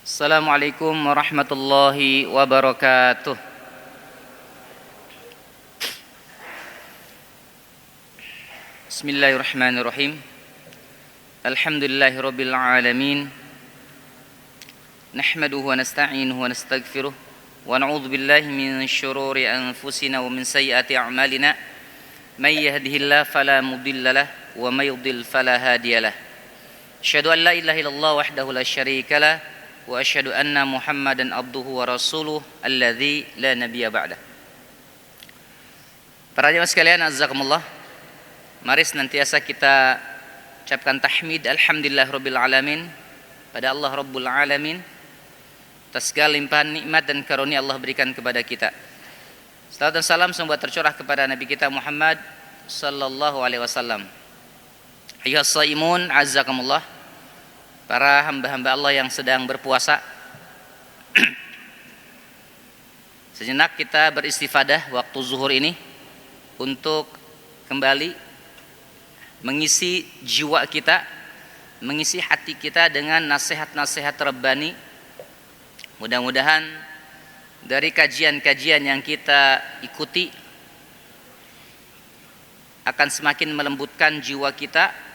Assalamualaikum warahmatullahi wabarakatuh. Bismillahirrahmanirrahim. Alhamdulillahirabbil alamin. Nahmaduhu wa nasta'inuhu wa nastaghfiruh wa na'udzu billahi min syururi anfusina wa min sayyiati a'malina. May yahdihillahu fala mudhillalah wa may yudhlil fala hadiyalah. Asyhadu an la ilaha illallah wahdahu la syarikalah wa asyhadu anna Muhammadan abduhu wa rasuluh alladzi la nabiyya ba'dah. Para jemaah sekalian, azakumullah. Mari senantiasa kita ucapkan tahmid alhamdulillahirabbil alamin pada Allah Rabbul Alamin atas segala limpahan nikmat dan karunia Allah berikan kepada kita. Salawat dan salam semoga tercurah kepada Nabi kita Muhammad sallallahu alaihi wasallam. Ayyuhas shaimun azakumullah. Para hamba-hamba Allah yang sedang berpuasa, sejenak kita beristifadah waktu zuhur ini untuk kembali mengisi jiwa kita, mengisi hati kita dengan nasihat-nasihat Rabbani. Mudah-mudahan dari kajian-kajian yang kita ikuti akan semakin melembutkan jiwa kita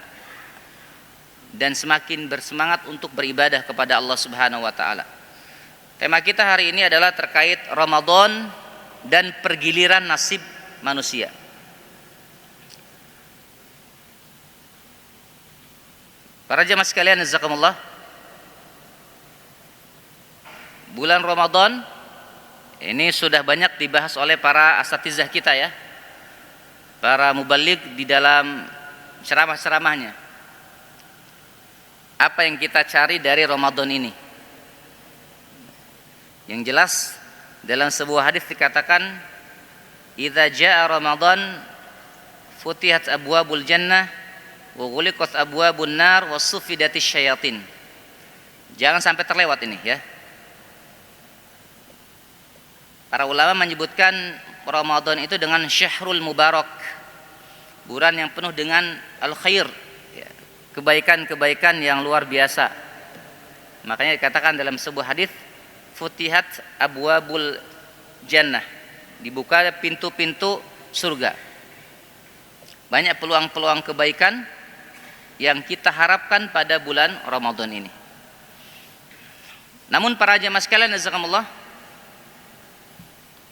dan semakin bersemangat untuk beribadah kepada Allah Subhanahu wa taala. Tema kita hari ini adalah terkait Ramadan dan pergiliran nasib manusia. Para jemaah sekalian, jazakumullah. Bulan Ramadan ini sudah banyak dibahas oleh para asatizah kita ya. Para mubaligh di dalam ceramah-ceramahnya. Apa yang kita cari dari Ramadan ini? Yang jelas dalam sebuah hadis dikatakan, "Idza jaa Ramadan futihat abwabul jannah wa ghuliqat abwabun nar wa suffidatis syayatin." Jangan sampai terlewat ini ya. Para ulama menyebutkan Ramadan itu dengan syahrul mubarak, bulan yang penuh dengan al-khair, kebaikan-kebaikan yang luar biasa. Makanya dikatakan dalam sebuah hadis, futihat abwabul jannah, dibuka pintu-pintu surga. Banyak peluang-peluang kebaikan yang kita harapkan pada bulan Ramadan ini. Namun para jemaah sekalian, jazakumullah,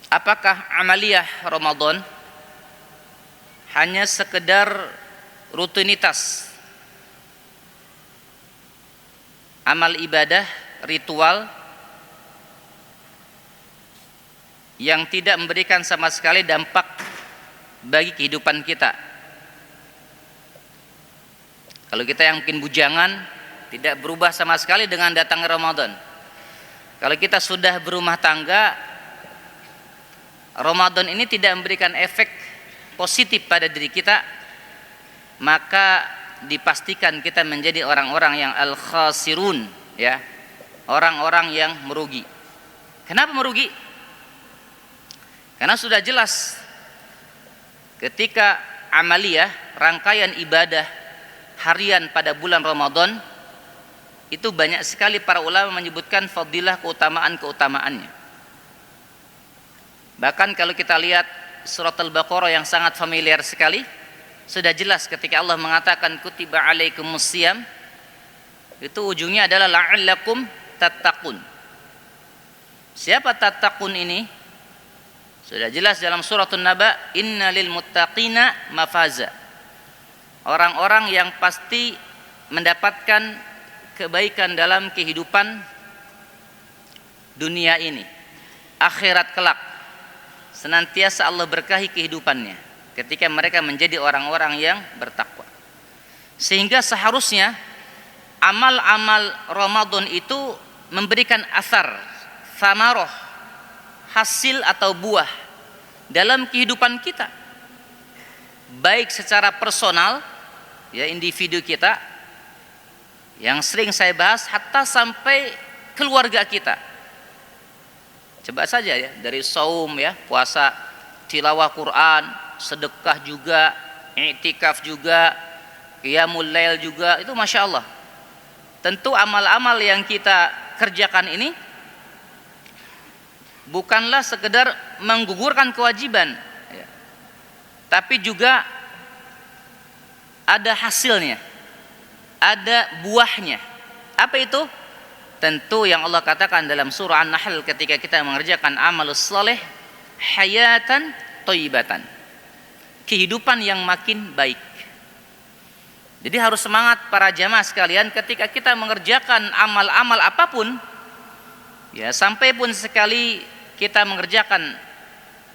apakah amaliyah Ramadan hanya sekedar rutinitas, amal ibadah, ritual yang tidak memberikan sama sekali dampak bagi kehidupan kita? Kalau kita yang mungkin bujangan, tidak berubah sama sekali dengan datang Ramadan. Kalau kita sudah berumah tangga, Ramadan ini tidak memberikan efek positif pada diri kita, maka dipastikan kita menjadi orang-orang yang al-khasirun ya, orang-orang yang merugi. Kenapa merugi? Karena sudah jelas ketika amaliyah, rangkaian ibadah harian pada bulan Ramadan itu banyak sekali para ulama menyebutkan fadilah, keutamaan-keutamaannya. Bahkan kalau kita lihat surat Al-Baqarah yang sangat familiar sekali, sudah jelas ketika Allah mengatakan kutiba alaikumusiyam, itu ujungnya adalah la'allakum tattaqun. Siapa tattaqun ini? Sudah jelas dalam surat An-Naba, innalil muttaqina mafaza. Orang-orang yang pasti mendapatkan kebaikan dalam kehidupan dunia ini, akhirat kelak. Senantiasa Allah berkahi kehidupannya ketika mereka menjadi orang-orang yang bertakwa. Sehingga seharusnya amal-amal Ramadan itu memberikan asar, samarah, hasil atau buah dalam kehidupan kita. Baik secara personal, ya, individu kita, yang sering saya bahas, hatta sampai keluarga kita. Coba saja ya, dari saum ya, puasa, tilawah Quran, sedekah juga, i'tikaf juga, qiyamul lail juga, itu masya Allah. Tentu amal-amal yang kita kerjakan ini bukanlah sekedar menggugurkan kewajiban, ya, tapi juga ada hasilnya, ada buahnya. Apa itu? Tentu yang Allah katakan dalam surah An-Nahl ketika kita mengerjakan amalus saleh, hayatan thayyibatan, kehidupan yang makin baik. Jadi harus semangat para jamaah sekalian ketika kita mengerjakan amal-amal apapun, ya, sampai pun sekali kita mengerjakan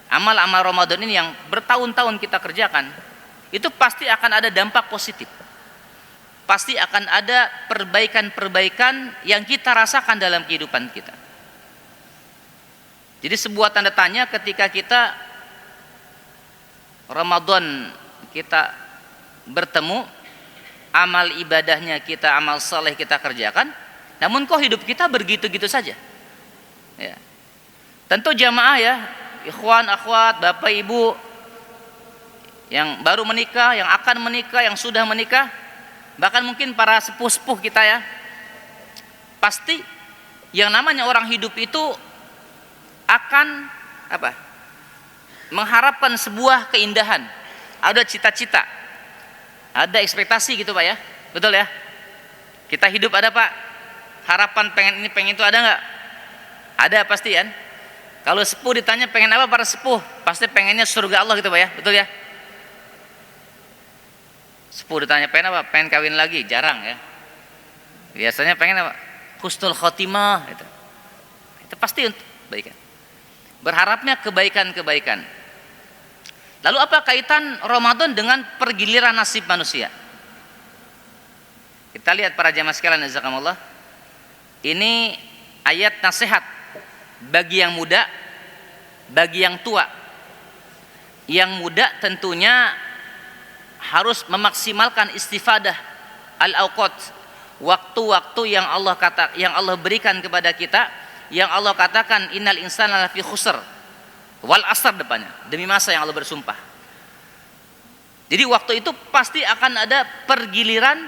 amal-amal Ramadan ini yang bertahun-tahun kita kerjakan, itu pasti akan ada dampak positif. Pasti akan ada perbaikan-perbaikan yang kita rasakan dalam kehidupan kita. Jadi sebuah tanda tanya ketika kita Ramadan kita bertemu, amal ibadahnya kita, amal saleh kita kerjakan, namun kok hidup kita begitu-gitu saja, ya. Tentu jamaah, ya, ikhwan, akhwat, bapak ibu yang baru menikah, yang akan menikah, yang sudah menikah, bahkan mungkin para sepuh-sepuh kita, ya, pasti yang namanya orang hidup itu akan apa? Mengharapkan sebuah keindahan, ada cita-cita, ada ekspektasi gitu Pak, ya, betul ya? Kita hidup ada Pak, harapan pengen ini pengen itu ada nggak? Ada pasti kan? Kalau sepuh ditanya pengen apa para sepuh, pasti pengennya surga Allah gitu Pak, ya, betul ya? Sepuh ditanya pengen apa? Pengen kawin lagi, jarang ya. Biasanya pengen apa? Husnul khotimah itu. Itu pasti untuk kebaikan. Berharapnya kebaikan-kebaikan. Lalu apa kaitan Ramadan dengan pergiliran nasib manusia? Kita lihat para jamaah sekalian jazakumullah. Ini ayat nasihat bagi yang muda, bagi yang tua. Yang muda tentunya harus memaksimalkan istifadah al-awqat, waktu-waktu yang Allah berikan kepada kita, yang Allah katakan innal insana lafi khusr wal asr depannya, demi masa yang Allah bersumpah. Jadi waktu itu pasti akan ada pergiliran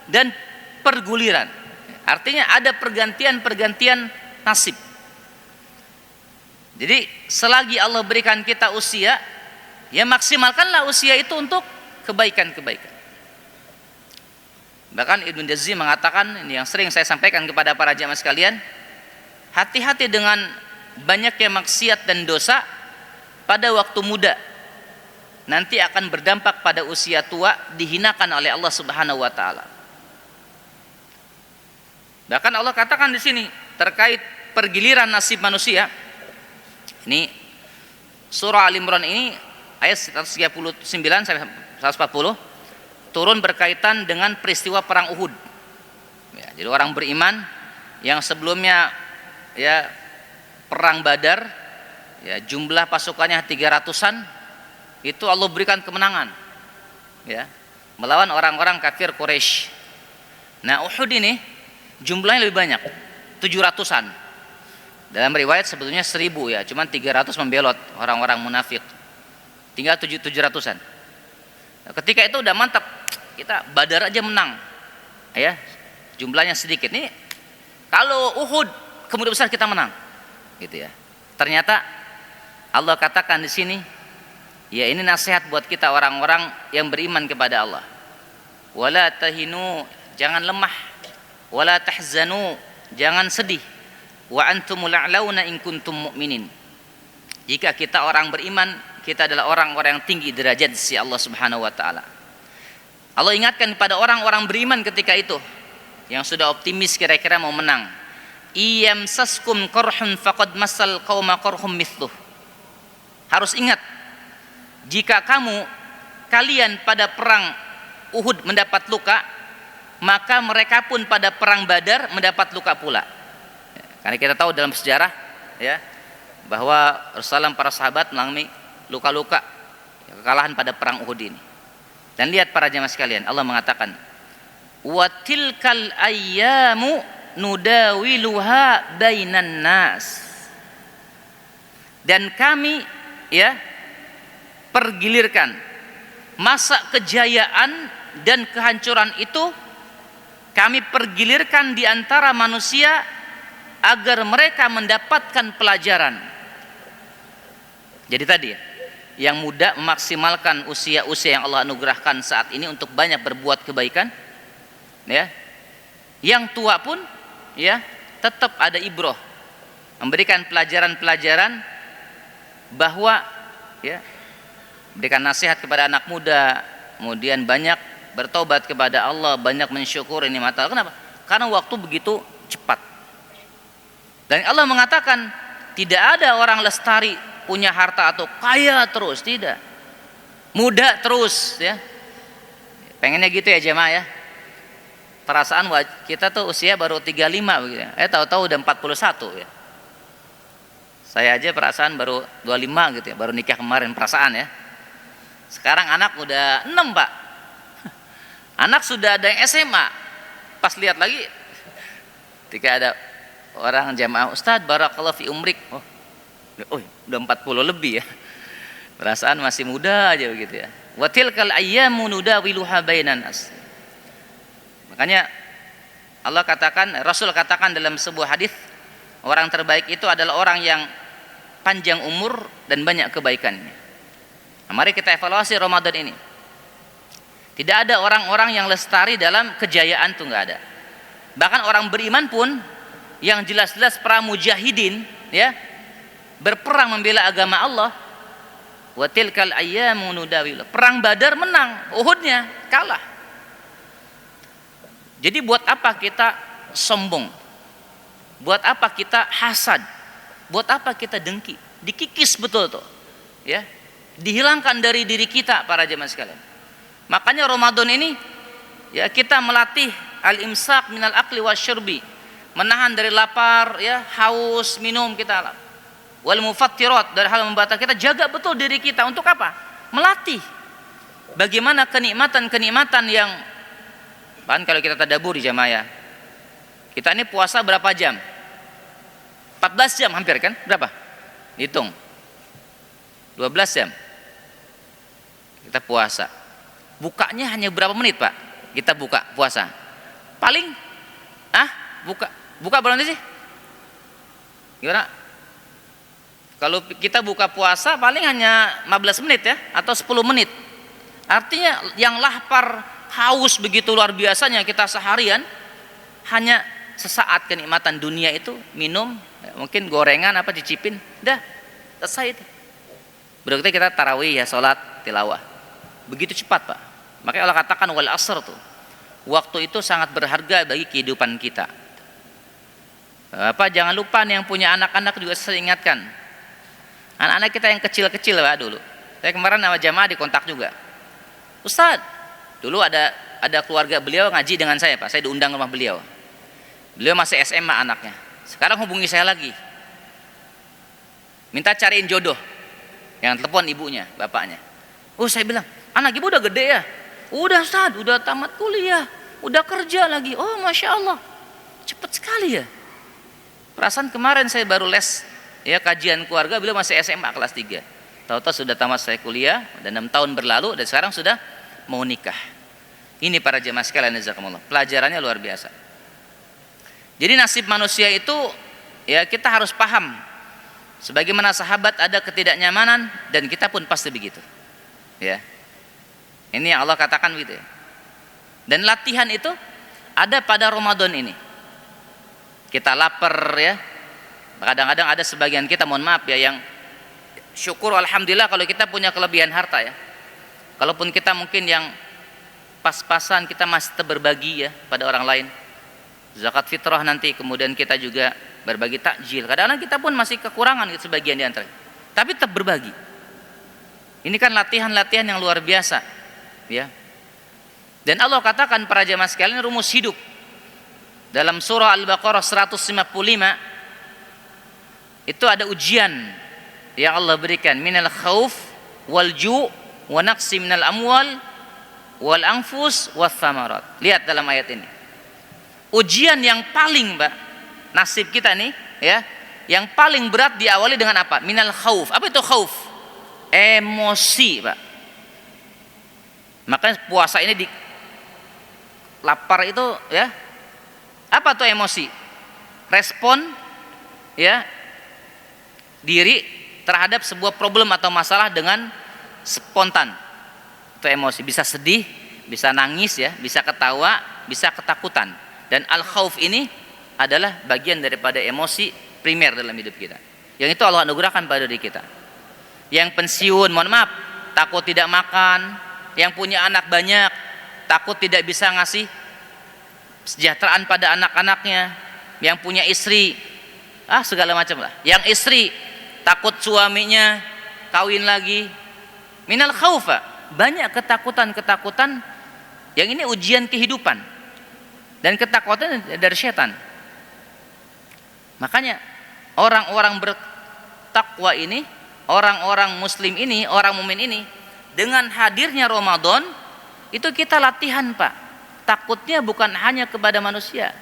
dan perguliran. Artinya ada pergantian nasib. Jadi selagi Allah berikan kita usia, ya maksimalkanlah usia itu untuk kebaikan-kebaikan. Bahkan Ibnu Jauzi mengatakan, ini yang sering saya sampaikan kepada para jamaah sekalian, hati-hati dengan banyaknya maksiat dan dosa pada waktu muda, nanti akan berdampak pada usia tua, dihinakan oleh Allah Subhanahu wa taala. Bahkan Allah katakan di sini terkait pergiliran nasib manusia. Ini surah Al-Imran ini ayat 139 sampai 140 turun berkaitan dengan peristiwa perang Uhud. Ya, jadi orang beriman yang sebelumnya, ya, perang Badar, ya, jumlah pasukannya 300-an, itu Allah berikan kemenangan, ya, melawan orang-orang kafir Quraisy. Nah, Uhud ini jumlahnya lebih banyak, 700-an. Dalam riwayat sebetulnya 1000, ya, cuman 300 membelot orang-orang munafik. Tinggal 700-an. Nah, ketika itu udah mantap, kita Badar aja menang, ya, jumlahnya sedikit nih. Kalau Uhud kemudian besar kita menang, gitu ya. Ternyata Allah katakan di sini, ya, ini nasihat buat kita orang-orang yang beriman kepada Allah. Wala tahinu, jangan lemah. Wala tahzanu, jangan sedih. Wa antumul a'launa in kuntum mu'minin. Jika kita orang beriman, kita adalah orang-orang yang tinggi derajat di sisi Allah Subhanahu wa taala. Allah ingatkan kepada orang-orang beriman ketika itu yang sudah optimis kira-kira mau menang. Iyamsaskum qarhun faqad massal qauma qarhum mithluh. Harus ingat, jika kalian pada perang Uhud mendapat luka, maka mereka pun pada perang Badar mendapat luka pula. Karena kita tahu dalam sejarah, ya, bahwa Rasulullah para sahabat mengalami luka-luka, kekalahan pada perang Uhud ini. Dan lihat para jemaah sekalian, Allah mengatakan, wa tilkal ayyamu nudawiluha bainan nas. Dan kami, ya, pergilirkan masa kejayaan dan kehancuran itu, kami pergilirkan di antara manusia agar mereka mendapatkan pelajaran. Jadi tadi ya, yang muda memaksimalkan usia-usia yang Allah anugerahkan saat ini untuk banyak berbuat kebaikan, ya. Yang tua pun ya tetap ada ibroh, memberikan pelajaran-pelajaran bahwa ya berikan nasihat kepada anak muda, kemudian banyak bertobat kepada Allah, banyak mensyukur nikmat Allah. Kenapa? Karena waktu begitu cepat. Dan Allah mengatakan tidak ada orang lestari punya harta atau kaya terus, tidak. Muda terus ya. Pengennya gitu ya jemaah ya. Perasaan kita tuh usia baru 35 begitu ya. Tahu-tahu udah 41 ya. Saya aja perasaan baru 25 gitu ya, baru nikah kemarin perasaan ya. Sekarang anak udah 6, Pak. Anak sudah ada yang SMA. Pas lihat lagi ketika ada orang jamaah, Ustadz barakallahu fi umrik. Oh, udah 40 lebih ya. Perasaan masih muda aja begitu ya. Wa tilkal ayyamu nudawiluha bainan nas. Makanya Allah katakan, Rasul katakan dalam sebuah hadis, orang terbaik itu adalah orang yang panjang umur dan banyak kebaikannya. Nah, mari kita evaluasi Ramadan ini. Tidak ada orang-orang yang lestari dalam kejayaan, itu nggak ada. Bahkan orang beriman pun yang jelas-jelas para mujahidin ya, berperang membela agama Allah, wa tilkal ayyamu nudawil. Perang Badar menang, Uhudnya kalah. Jadi buat apa kita sombong? Buat apa kita hasad? Buat apa kita dengki? Dikikis betul tuh. Ya. Dihilangkan dari diri kita para jemaah sekalian. Makanya Ramadan ini ya kita melatih al-imsak minal akli wasyurbi, menahan dari lapar ya, haus, minum kita. Wal mufattirat, dari hal membatalkan, kita jaga betul diri kita untuk apa? Melatih bagaimana kenikmatan-kenikmatan yang bahkan kalau kita tadabbur di jamaah ya. Kita ini puasa berapa jam? 14 jam hampir kan? Berapa? Hitung. 12 jam. Kita puasa. Bukanya hanya berapa menit, Pak? Kita buka puasa. Paling buka berapa menit sih? Gimana? Kalau kita buka puasa paling hanya 15 menit ya, atau 10 menit. Artinya yang lapar, haus begitu luar biasanya kita seharian, hanya sesaat kenikmatan dunia itu, minum, mungkin gorengan apa cicipin, dah selesai itu. Berarti kita tarawih ya, sholat, tilawah. Begitu cepat, Pak. Makanya Allah katakan wal asr tuh. Waktu itu sangat berharga bagi kehidupan kita. Bapak jangan lupa nih, yang punya anak-anak juga saya ingatkan. Anak-anak kita yang kecil-kecil Pak dulu. Saya kemarin sama jamaah dikontak juga. Ustadz, dulu ada keluarga beliau ngaji dengan saya Pak. Saya diundang ke rumah beliau. Beliau masih SMA anaknya. Sekarang hubungi saya lagi. Minta cariin jodoh. Yang telepon ibunya, bapaknya. Oh saya bilang, anak ibu udah gede ya? Udah Ustadz, udah tamat kuliah. Udah kerja lagi. Oh Masya Allah. Cepet sekali ya. Perasaan kemarin saya baru les ya kajian keluarga, beliau masih SMA kelas 3. Tahu-tahu sudah tamat saya kuliah, dan 6 tahun berlalu dan sekarang sudah mau nikah. Ini para jemaah sekalian jazakumullah. Pelajarannya luar biasa. Jadi nasib manusia itu ya kita harus paham. Sebagaimana sahabat ada ketidaknyamanan dan kita pun pasti begitu. Ya. Ini yang Allah katakan gitu ya. Dan latihan itu ada pada Ramadan ini. Kita lapar ya. Kadang-kadang ada sebagian kita, mohon maaf ya, yang syukur alhamdulillah kalau kita punya kelebihan harta ya. Kalaupun kita mungkin yang pas-pasan, kita masih berbagi ya pada orang lain. Zakat fitrah nanti, kemudian kita juga berbagi takjil. Kadang-kadang kita pun masih kekurangan sebagian di antara. Tapi tetap berbagi. Ini kan latihan-latihan yang luar biasa ya. Dan Allah katakan para jemaah sekalian, rumus hidup dalam surah Al-Baqarah 155 itu ada ujian yang Allah berikan, minal khauf wal ju' wa naqsi minal amwal wal anfus was thamarat. Lihat dalam ayat ini. Ujian yang paling, Mbak, nasib kita nih ya, yang paling berat diawali dengan apa? Minal khauf. Apa itu khauf? Emosi, Pak. Makanya puasa ini lapar itu ya. Apa tuh emosi? Respon ya diri terhadap sebuah problem atau masalah dengan spontan. Itu emosi, bisa sedih, bisa nangis ya, bisa ketawa, bisa ketakutan. Dan al-khauf ini adalah bagian daripada emosi primer dalam hidup kita. Yang itu Allah anugerahkan pada diri kita. Yang pensiun, mohon maaf, takut tidak makan. Yang punya anak banyak, takut tidak bisa ngasih kesejahteraan pada anak-anaknya. Yang punya istri, segala macam lah. Yang istri takut suaminya kawin lagi. Minal khaufa, banyak ketakutan-ketakutan yang ini ujian kehidupan. Dan ketakutan dari setan. Makanya orang-orang bertakwa ini, orang-orang muslim ini, orang mukmin ini, dengan hadirnya Ramadan itu kita latihan, Pak. Takutnya bukan hanya kepada manusia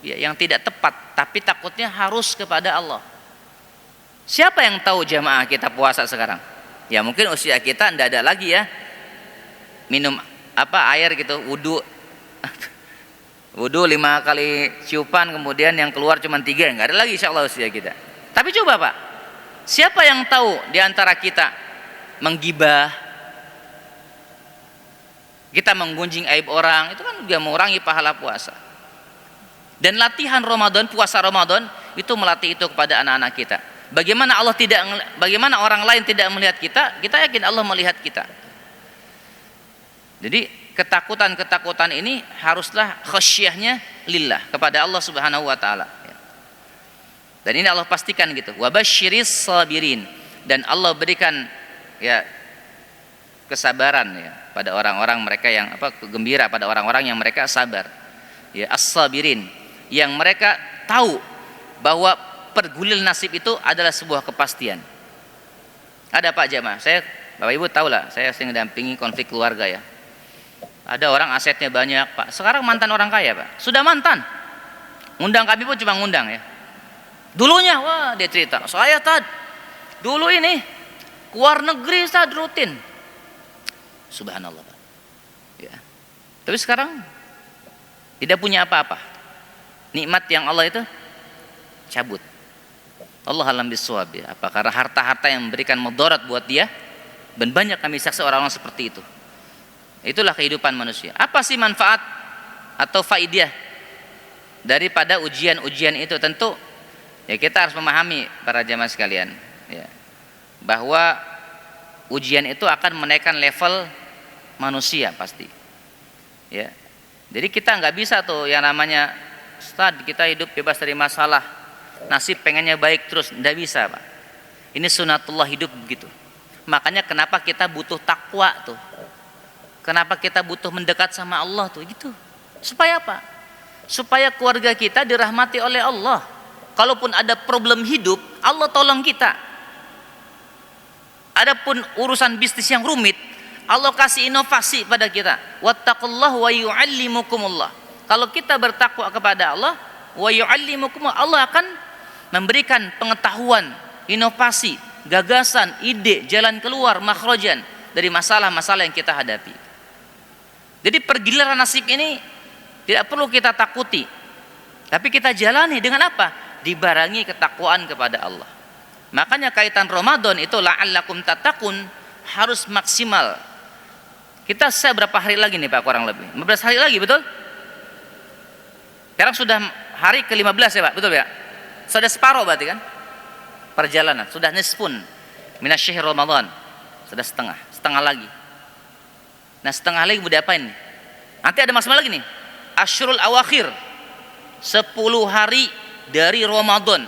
ya, yang tidak tepat, tapi takutnya harus kepada Allah. Siapa yang tahu jamaah kita puasa sekarang? Ya mungkin usia kita tidak ada lagi ya minum air gitu, wudu 5 kali ciupan, kemudian yang keluar cuma 3, nggak ada lagi insyaallah usia kita. Tapi coba Pak, siapa yang tahu di antara kita menggibah, kita menggunjing aib orang, itu kan juga mengurangi pahala puasa. Dan latihan Ramadan, puasa Ramadan itu melatih itu kepada anak-anak kita. Bagaimana orang lain tidak melihat kita, kita yakin Allah melihat kita. Jadi ketakutan-ketakutan ini haruslah khasyahnya lillah, kepada Allah Subhanahu wa taala. Dan ini Allah pastikan gitu. Wabasyiris sabirin, dan Allah berikan ya kesabaran ya pada orang-orang mereka yang gembira pada orang-orang yang mereka sabar. Ya, as-sabirin, yang mereka tahu bahwa pergulil nasib itu adalah sebuah kepastian. Ada Pak jamaah, Bapak Ibu tahu lah, saya sering dampingi konflik keluarga ya. Ada orang asetnya banyak, Pak. Sekarang mantan orang kaya, Pak. Sudah mantan. Ngundang kami pun cuma ngundang ya. Dulunya, wah dia cerita, saya dulu ini keluar negeri rutin. Subhanallah, Pak. Ya. Tapi sekarang tidak punya apa-apa. Nikmat yang Allah itu cabut. Allah alam bisawab ya. Apa karena harta-harta yang memberikan mudarat buat dia? Dan banyak kami saksi orang-orang seperti itu. Itulah kehidupan manusia. Apa sih manfaat atau faidah daripada ujian-ujian itu? Tentu ya kita harus memahami para jamaah sekalian ya, bahwa ujian itu akan menaikkan level manusia pasti ya. Jadi kita nggak bisa tuh yang namanya Ustaz kita hidup bebas dari masalah, nasib pengennya baik terus, nggak bisa Pak. Ini sunatullah hidup begitu. Makanya kenapa kita butuh takwa tuh, kenapa kita butuh mendekat sama Allah tuh gitu. Supaya apa? Supaya keluarga kita dirahmati oleh Allah. Kalaupun ada problem hidup, Allah tolong kita. Adapun urusan bisnis yang rumit, Allah kasih inovasi pada kita. Wattaqullah wa yu'allimukumullah. Kalau kita bertakwa kepada Allah, wa yu'allimukumullah, Allah akan memberikan pengetahuan, inovasi, gagasan, ide, jalan keluar, makhrajan dari masalah-masalah yang kita hadapi. Jadi pergiliran nasib ini tidak perlu kita takuti, tapi kita jalani dengan apa? Dibarengi ketakwaan kepada Allah. Makanya kaitan Ramadan itu la'allakum tattaqun harus maksimal. Saya berapa hari lagi nih Pak, kurang lebih 15 hari lagi, betul? Sekarang sudah hari ke-15 ya Pak, betul ya? Sudah separuh berarti kan? Perjalanan, sudah nisfun minasyahr Ramadan. Sudah setengah lagi. Nah setengah lagi mau diapain nih? Nanti ada maksimal lagi nih, Asyrul Awakhir, 10 hari dari Ramadan.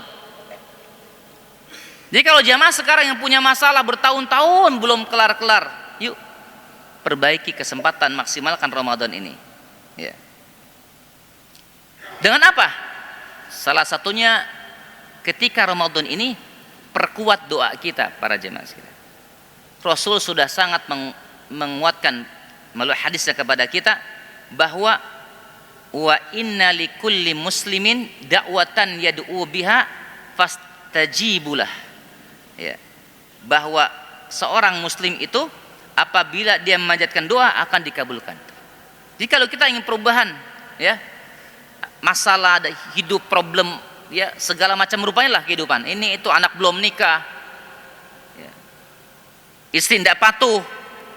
Jadi kalau jamaah sekarang yang punya masalah bertahun-tahun belum kelar-kelar, yuk perbaiki kesempatan, maksimalkan Ramadan ini ya. Dengan apa? Salah satunya ketika Ramadan ini perkuat doa kita para jemaah sekalian. Rasul sudah sangat menguatkan melalui hadisnya kepada kita bahwa wa inna likulli muslimin da'watan yad'u biha fastajibulah ya, bahwa seorang muslim itu apabila dia memanjatkan doa akan dikabulkan. Jadi kalau kita ingin perubahan ya, masalah hidup, problem ya segala macam rupanya lah kehidupan. Ini itu anak belum nikah, ya. Istri tidak patuh,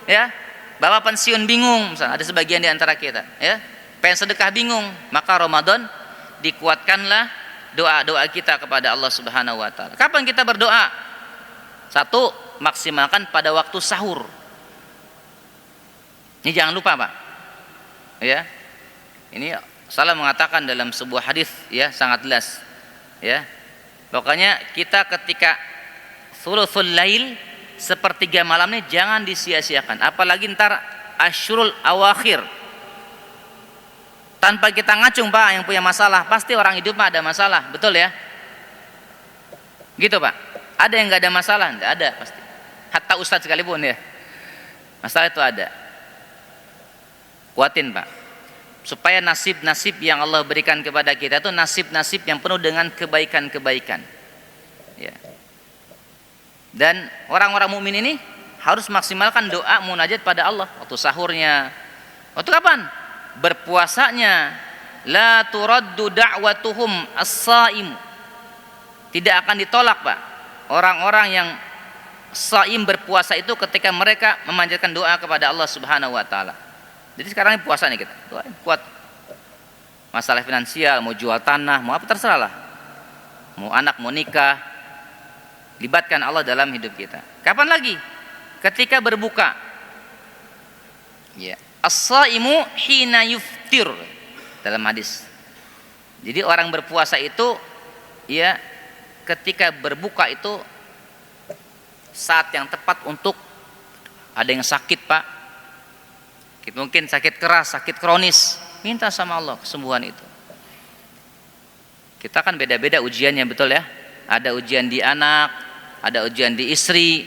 ya. Bapak pensiun bingung, misalnya ada sebagian di antara kita, ya. Pengen sedekah bingung, maka Ramadan dikuatkanlah doa-doa kita kepada Allah Subhanahu wa taala. Kapan kita berdoa? Satu, maksimalkan pada waktu sahur. Ini jangan lupa, Pak. Ya. Ini salah mengatakan dalam sebuah hadis, ya, sangat jelas. Ya. Pokoknya kita ketika thuluthul lail, sepertiga malam ini jangan disia-siakan, apalagi ntar asyrul awakhir. Tanpa kita ngacung, Pak, yang punya masalah, pasti orang hidup ada masalah, betul ya? Gitu, Pak. Ada yang nggak ada masalah? Nggak ada pasti. Hatta ustadz sekalipun, ya. Masalah itu ada. Kuatin, Pak. Supaya nasib-nasib yang Allah berikan kepada kita itu nasib-nasib yang penuh dengan kebaikan-kebaikan. Ya. Dan orang-orang mukmin ini harus maksimalkan doa munajat pada Allah waktu sahurnya. Waktu kapan? Berpuasanya. La turaddu da'watuhum as-saim. Tidak akan ditolak, Pak. Orang-orang yang saim berpuasa itu ketika mereka memanjatkan doa kepada Allah Subhanahu wa taala. Jadi sekarang ini puasa nih kita. Doain kuat. Masalah finansial, mau jual tanah, mau apa terserah lah. Mau anak, mau nikah. Libatkan Allah dalam hidup kita. Kapan lagi? Ketika berbuka. Ya. As-saimu hina yuftir dalam hadis. Jadi orang berpuasa itu ya ketika berbuka itu saat yang tepat untuk ada yang sakit, Pak. Mungkin sakit keras, sakit kronis, minta sama Allah kesembuhan itu. Kita kan beda-beda ujiannya, betul ya? Ada ujian di anak, ada ujian di istri,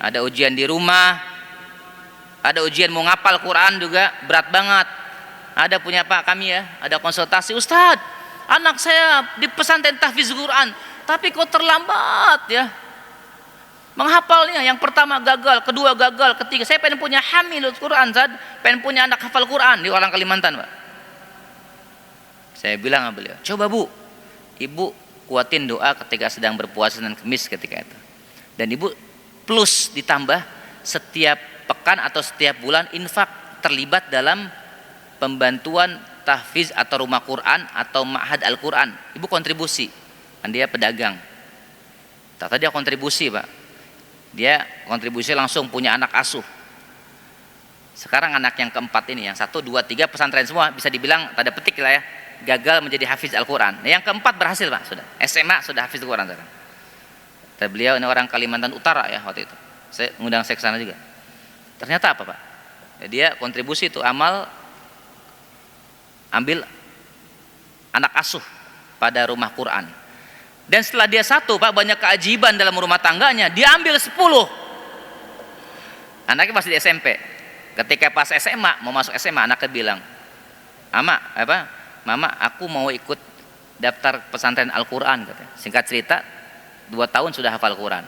ada ujian di rumah, ada ujian mau ngapal Quran juga berat banget. Ada punya Pak kami ya, ada konsultasi, Ustadz, anak saya di pesantren tahfiz Quran, tapi kok terlambat ya menghafalnya. Yang pertama gagal, kedua gagal, ketiga saya pengen punya hamilul Quran, pengen punya anak hafal Quran di orang Kalimantan, Pak. Saya bilang sama beliau, coba Bu, Ibu kuatin doa ketika sedang berpuasa dan Kamis ketika itu. Dan Ibu plus ditambah setiap pekan atau setiap bulan infak terlibat dalam pembantuan tahfiz atau rumah Quran atau ma'had Al-Quran. Ibu kontribusi, kan dia pedagang. Tadi dia kontribusi, Pak. Dia kontribusi langsung punya anak asuh. Sekarang anak yang keempat ini, yang 1, 2, 3 pesantren semua, bisa dibilang tanda petik lah ya, gagal menjadi hafiz Al-Quran. Yang keempat berhasil, Pak, sudah SMA sudah hafiz Al-Quran sekarang. Dan beliau ini orang Kalimantan Utara ya waktu itu. Saya ngundang saya ke sana juga. Ternyata apa, Pak? Ya, dia kontribusi itu ambil anak asuh pada rumah Quran. Dan setelah dia 1, Pak, banyak keajaiban dalam rumah tangganya, dia ambil 10. Anaknya masih di SMP. Ketika pas SMA, mau masuk SMA, anaknya bilang, Mama, aku mau ikut daftar pesantren Al-Quran, katanya. Singkat cerita, 2 tahun sudah hafal Quran.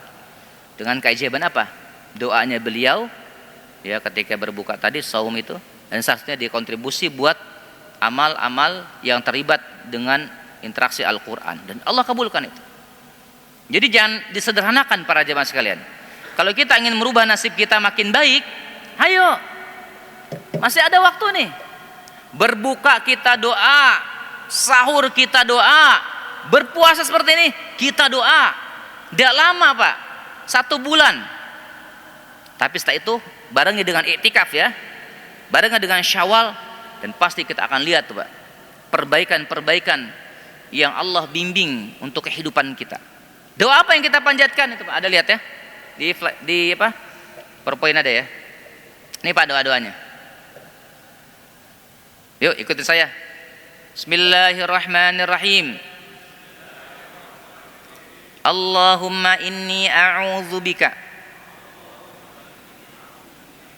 Dengan keajaiban apa? Doanya beliau, ya ketika berbuka tadi, saum itu, dan seharusnya dia kontribusi buat amal-amal yang terlibat dengan interaksi Al-Quran, dan Allah kabulkan itu. Jadi jangan disederhanakan para jemaah sekalian. Kalau kita ingin merubah nasib kita makin baik, ayo, masih ada waktu nih. Berbuka kita doa, sahur kita doa, berpuasa seperti ini kita doa. Tidak lama, Pak, 1 bulan. Tapi setelah itu barengi dengan iktikaf ya, barengi dengan Syawal, dan pasti kita akan lihat tuh, Pak, perbaikan-perbaikan yang Allah bimbing untuk kehidupan kita. Doa apa yang kita panjatkan itu, Pak? Ada lihat ya di apa? PowerPoint ada ya. Ini, Pak, doa-doanya. Yuk ikutin saya. Bismillahirrahmanirrahim. Allahumma inni a'udzubika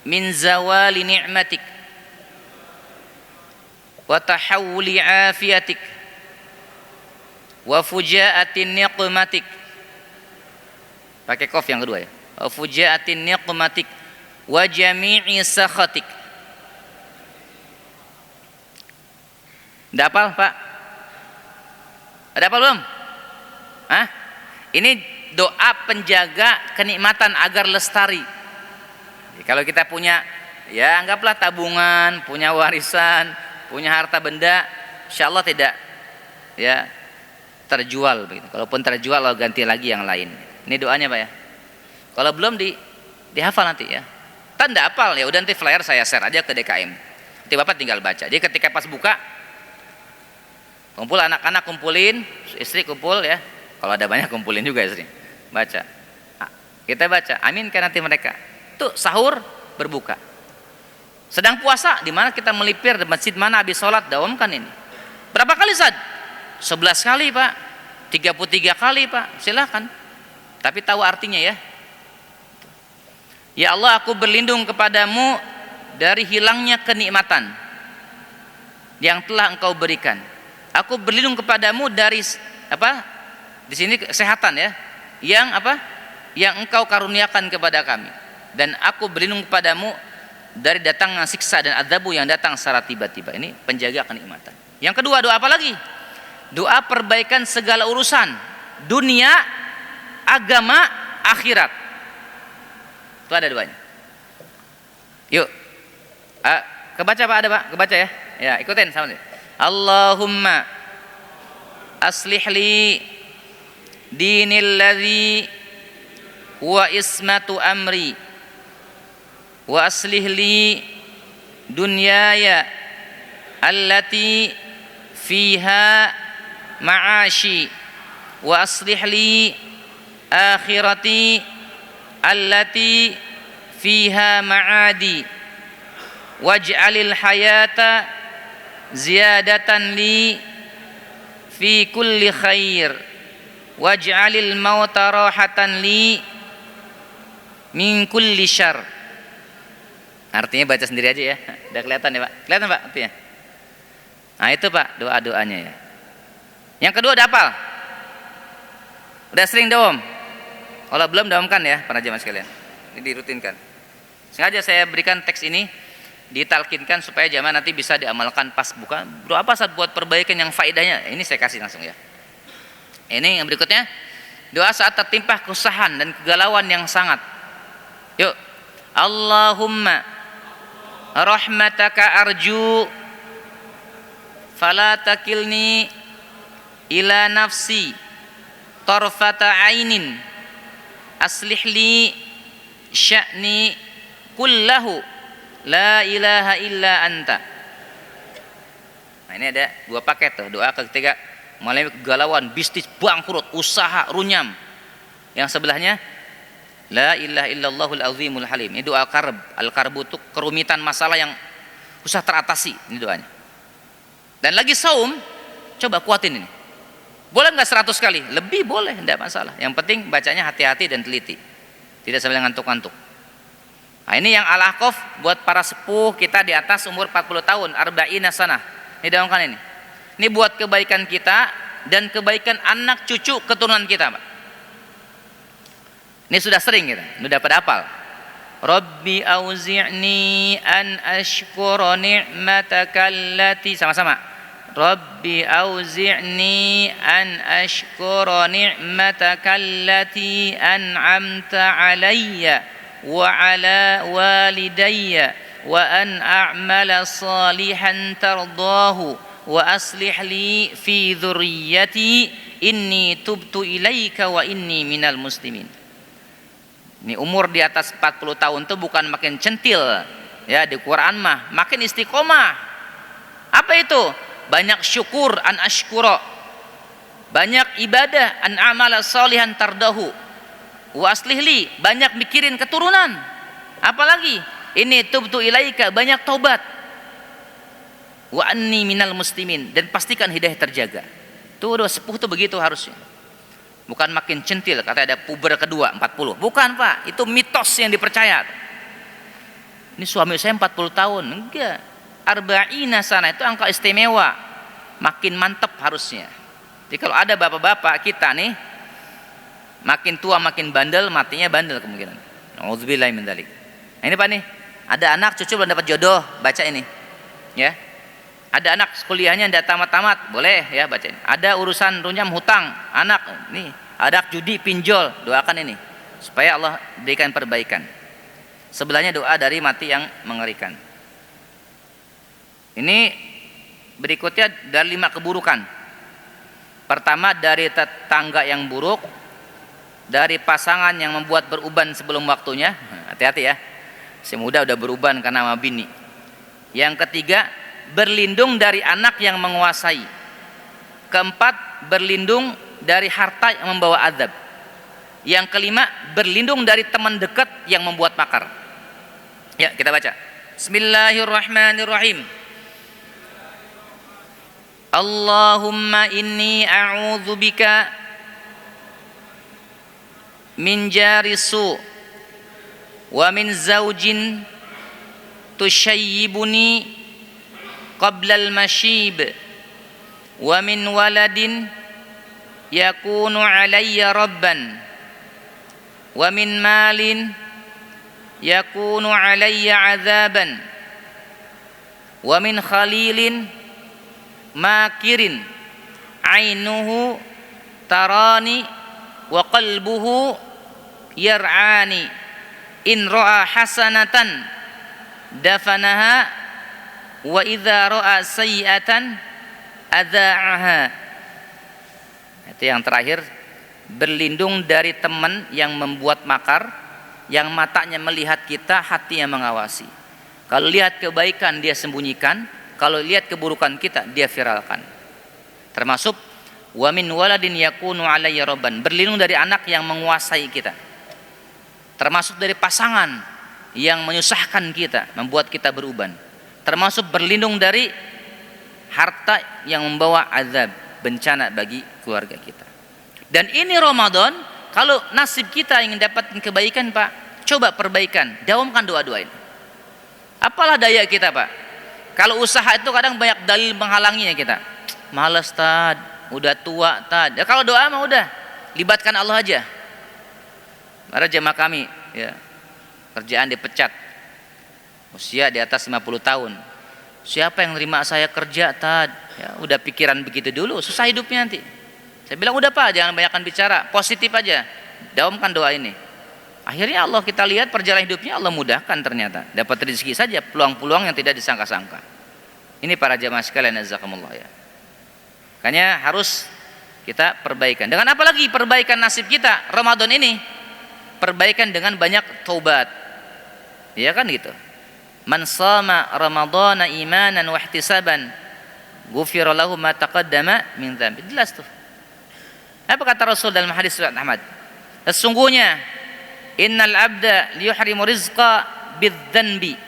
min zawali ni'matik wa tahawuli afiyatik wa fujaatin niqmatik. Pakai qaf yang kedua ya. Wa fujaatin niqmatik wa jami'i sakhatik. Udah hafal, Pak? Ada apa belum? Ah, ini doa penjaga kenikmatan agar lestari. Jadi, kalau kita punya, ya anggaplah tabungan, punya warisan, punya harta benda, insya Allah tidak ya terjual begitu. Kalaupun terjual, Allah ganti lagi yang lain. Ini doanya Pak ya. Kalau belum dihafal nanti ya. Tanda hafal ya udah, nanti flyer saya share aja ke DKM. Nanti Bapak tinggal baca. Jadi ketika pas buka, kumpul anak-anak, kumpulin, istri kumpul ya. Kalau ada banyak kumpulin juga istri. Baca. Kita baca, aminkan nanti mereka. Tuh sahur berbuka. Sedang puasa, di mana kita melipir di masjid mana habis sholat, dawamkan ini. Berapa kali Sad? 11 kali Pak, 33 kali Pak, silahkan. Tapi tahu artinya ya. Ya Allah, aku berlindung kepadamu dari hilangnya kenikmatan yang telah Engkau berikan. Aku berlindung kepadamu dari apa? Di sini kesehatan ya. Yang apa? Yang Engkau karuniakan kepada kami. Dan aku berlindung kepadamu dari datangnya siksa dan adzabu yang datang secara tiba-tiba. Ini penjaga kenikmatan. Yang kedua, doa apa lagi? Doa perbaikan segala urusan dunia, agama, akhirat. Itu ada doanya. Yuk, kebaca Pak, ada Pak, kebaca ya. Ya, ikutin sama dia. Allahumma aslih li dinil ladzi huwa ismatu amri wa aslih li dunyaya allati fiha ma'ashi wa aslih li akhirati allati fiha ma'adi waj'alil hayata ziyadatan li fi kulli khair waj'alil mauta rahatan li min kulli syarr. Artinya baca sendiri aja ya. Udah kelihatan ya Pak? Kelihatan Pak artinya? Nah itu Pak doa-doanya ya. Yang kedua, udah hafal? Udah sering dawam? Kalau belum, dawamkan ya para jemaah sekalian. Ini dirutinkan. Sengaja saya berikan teks ini, ditalkinkan supaya jemaah nanti bisa diamalkan pas buka. Doa apa saat buat perbaikan yang faedahnya? Ini saya kasih langsung ya. Ini yang berikutnya, doa saat tertimpa kesusahan dan kegalauan yang sangat. Yuk. Allahumma rahmataka arju fala takilni ila nafsi tarfata ainin aslih li sya'ni kullahu la ilaha illa anta. Nah ini ada dua paket tuh. Doa ketiga, mulai kegalauan, bisnis bangkrut, usaha runyam. Yang sebelahnya la ilaha illallahul azimul halim. Ini doa karb. Al-karbu itu kerumitan masalah yang susah teratasi. Ini doanya. Dan lagi saum, coba kuatin ini. Boleh nggak 100 kali? Lebih boleh, tidak masalah. Yang penting bacanya hati-hati dan teliti. Tidak sambil ngantuk-ngantuk. Nah ini yang al-ahqaf buat para sepuh kita di atas umur 40 tahun, arba'ina sanah. Ini daungkan ini. Ini buat kebaikan kita dan kebaikan anak cucu keturunan kita, Pak. Ini sudah sering kita, sudah pada hafal. Rabbi auzi'ni an ashkura ni'mataka allati, sama-sama. Rabbi auzi'ni an ashkura ni'mataka allati an'amta alayya wa ala walidayya wa an a'mala salihan tardahu wa aslih li fi dhurriyyati inni tubtu ilaika wa inni minal muslimin. Ini umur di atas 40 tahun itu bukan makin centil ya, di Quran mah makin istiqomah. Apa itu? Banyak syukur, an ashkura, banyak ibadah, an amala salihan tardahu wa aslih li, banyak mikirin keturunan. Apalagi ini tubtu ilaika, banyak taubat, wa anni minal muslimin, dan pastikan hidayah terjaga. Tuh udah sepuh tuh begitu harusnya. Bukan makin centil kata ada puber kedua 40. Bukan Pak, itu mitos yang dipercaya. Ini suami saya 40 tahun. Enggak. Arba'ina sana itu angka istimewa, makin mantep harusnya. Jadi kalau ada bapak-bapak kita nih makin tua makin bandel, matinya bandel kemungkinan. Nauzubillahi min dzalik. Nah ini Pak nih, ada anak cucu belum dapat jodoh, baca ini ya. Ada anak kuliahnya tidak tamat-tamat, boleh ya bacain. Ada urusan runyam hutang, anak nih, ada judi pinjol, doakan ini supaya Allah berikan perbaikan. Sebelahnya doa dari mati yang mengerikan. Ini berikutnya dari 5 keburukan. Pertama dari tetangga yang buruk, dari pasangan yang membuat beruban sebelum waktunya. Hati-hati ya, si muda udah beruban karena sama bini. Yang ketiga, berlindung dari anak yang menguasai. Keempat, berlindung dari harta yang membawa azab. Yang kelima, berlindung dari teman dekat yang membuat makar. Ya, kita baca. Bismillahirrahmanirrahim. Allahumma inni a'udzubika min jari su' wa min zaujin tushayyibuni qabla al-mashib wa min waladin yakunu alayya rabban wa min malin yakunu alayya azaban wa min khalilin makirin ainuhu tarani wa qalbuhu yar'ani in ra'a hasanatan dafanaha wa idza ra'a sayyi'atan adza'aha. Itu yang terakhir, berlindung dari teman yang membuat makar, yang matanya melihat kita, hatinya mengawasi. Kalau lihat kebaikan dia sembunyikan, kalau lihat keburukan kita dia viralkan. Termasuk wa min waladin yakunu alayya rabban, berlindung dari anak yang menguasai kita. Termasuk dari pasangan yang menyusahkan kita, membuat kita beruban. Termasuk berlindung dari harta yang membawa azab, bencana bagi keluarga kita. Dan ini Ramadan, kalau nasib kita ingin dapat kebaikan Pak, coba perbaikan, dawamkan doa-doa ini. Apalah daya kita Pak, kalau usaha itu kadang banyak dalil menghalanginya kita. Malas Tad, udah tua Tad. Ya, kalau doa mah udah, libatkan Allah aja. Para jemaah kami ya, kerjaan dipecat, usia di atas 50 tahun. Siapa yang nerima saya kerja Tad? Ya, udah pikiran begitu dulu, susah hidupnya nanti. Saya bilang udah Pak, jangan banyakkan bicara, positif aja, dawamkan doa ini. Akhirnya Allah kita lihat perjalanan hidupnya Allah mudahkan, ternyata dapat rezeki saja, peluang-peluang yang tidak disangka-sangka. Ini para jemaah sekalian jazakumullah ya. Makanya harus kita perbaikan. Dengan apa lagi perbaikan nasib kita Ramadan ini? Perbaikan dengan banyak taubat. Ya kan gitu. Man shama ramadhana imanan wa ihtisaban ghufira lahu ma taqaddama min dzambi. Jelas tuh. Apa kata Rasul dalam hadis riwayat Ahmad? Sesungguhnya innal abda liyuhrimu rizqa bidzanbi.